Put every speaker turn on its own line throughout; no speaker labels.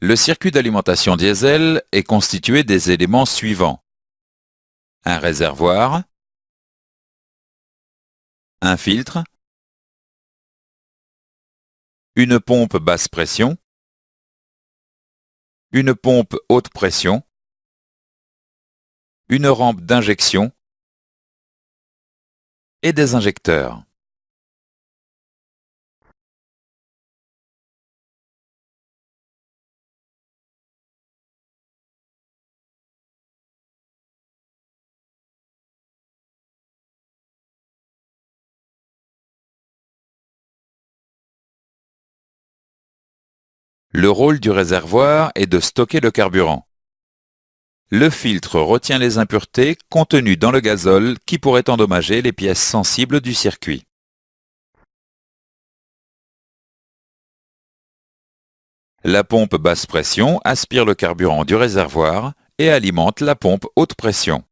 Le circuit d'alimentation diesel est constitué des éléments suivants. Un réservoir, un filtre, une pompe basse pression, une pompe haute pression, une rampe d'injection et des injecteurs. Le rôle du réservoir est de stocker le carburant. Le filtre retient les impuretés contenues dans le gazole qui pourraient endommager les pièces sensibles du circuit. La pompe basse pression aspire le carburant du réservoir et alimente la pompe haute pression.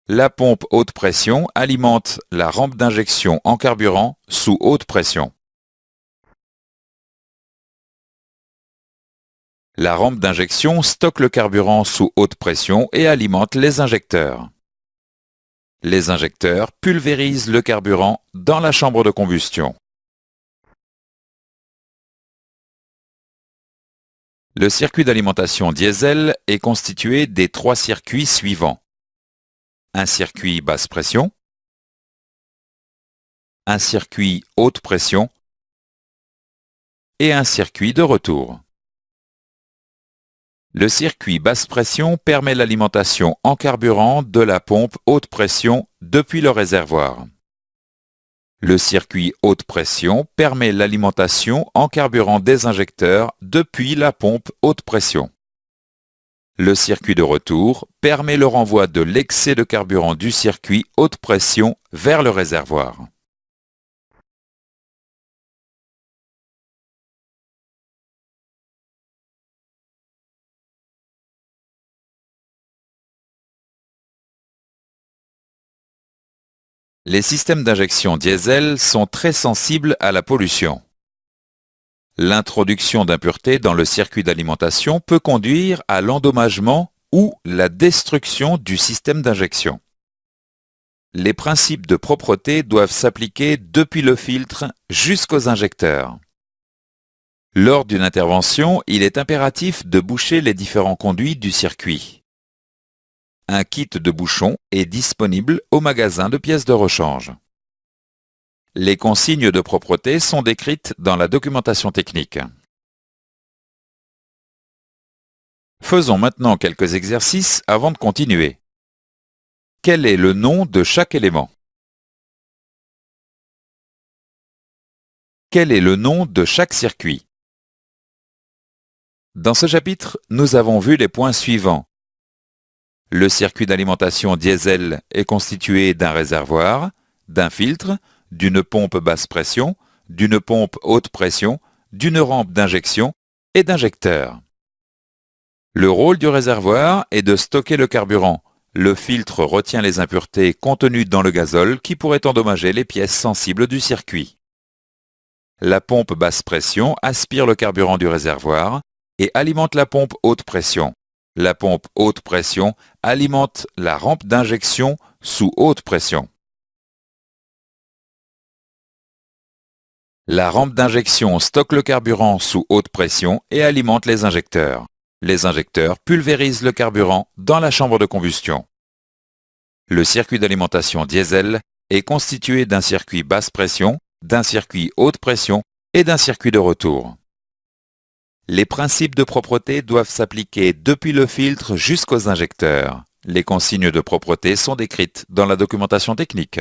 La pompe haute pression alimente la rampe d'injection en carburant sous haute pression. La rampe d'injection stocke le carburant sous haute pression et alimente les injecteurs. Les injecteurs pulvérisent le carburant dans la chambre de combustion. Le circuit d'alimentation diesel est constitué des trois circuits suivants. Un circuit basse pression, un circuit haute pression et un circuit de retour. Le circuit basse pression permet l'alimentation en carburant de la pompe haute pression depuis le réservoir. Le circuit haute pression permet l'alimentation en carburant des injecteurs depuis la pompe haute pression. Le circuit de retour permet le renvoi de l'excès de carburant du circuit haute pression vers le réservoir. Les systèmes d'injection diesel sont très sensibles à la pollution. L'introduction d'impuretés dans le circuit d'alimentation peut conduire à l'endommagement ou la destruction du système d'injection. Les principes de propreté doivent s'appliquer depuis le filtre jusqu'aux injecteurs. Lors d'une intervention, il est impératif de boucher les différents conduits du circuit. Un kit de bouchon est disponible au magasin de pièces de rechange. Les consignes de propreté sont décrites dans la documentation technique. Faisons maintenant quelques exercices avant de continuer. Quel est le nom de chaque élément? Quel est le nom de chaque circuit? Dans ce chapitre, nous avons vu les points suivants. Le circuit d'alimentation diesel est constitué d'un réservoir, d'un filtre, d'une pompe basse pression, d'une pompe haute pression, d'une rampe d'injection et d'injecteurs. Le rôle du réservoir est de stocker le carburant. Le filtre retient les impuretés contenues dans le gazole qui pourraient endommager les pièces sensibles du circuit. La pompe basse pression aspire le carburant du réservoir et alimente la pompe haute pression. La pompe haute pression alimente la rampe d'injection sous haute pression. La rampe d'injection stocke le carburant sous haute pression et alimente les injecteurs. Les injecteurs pulvérisent le carburant dans la chambre de combustion. Le circuit d'alimentation diesel est constitué d'un circuit basse pression, d'un circuit haute pression et d'un circuit de retour. Les principes de propreté doivent s'appliquer depuis le filtre jusqu'aux injecteurs. Les consignes de propreté sont décrites dans la documentation technique.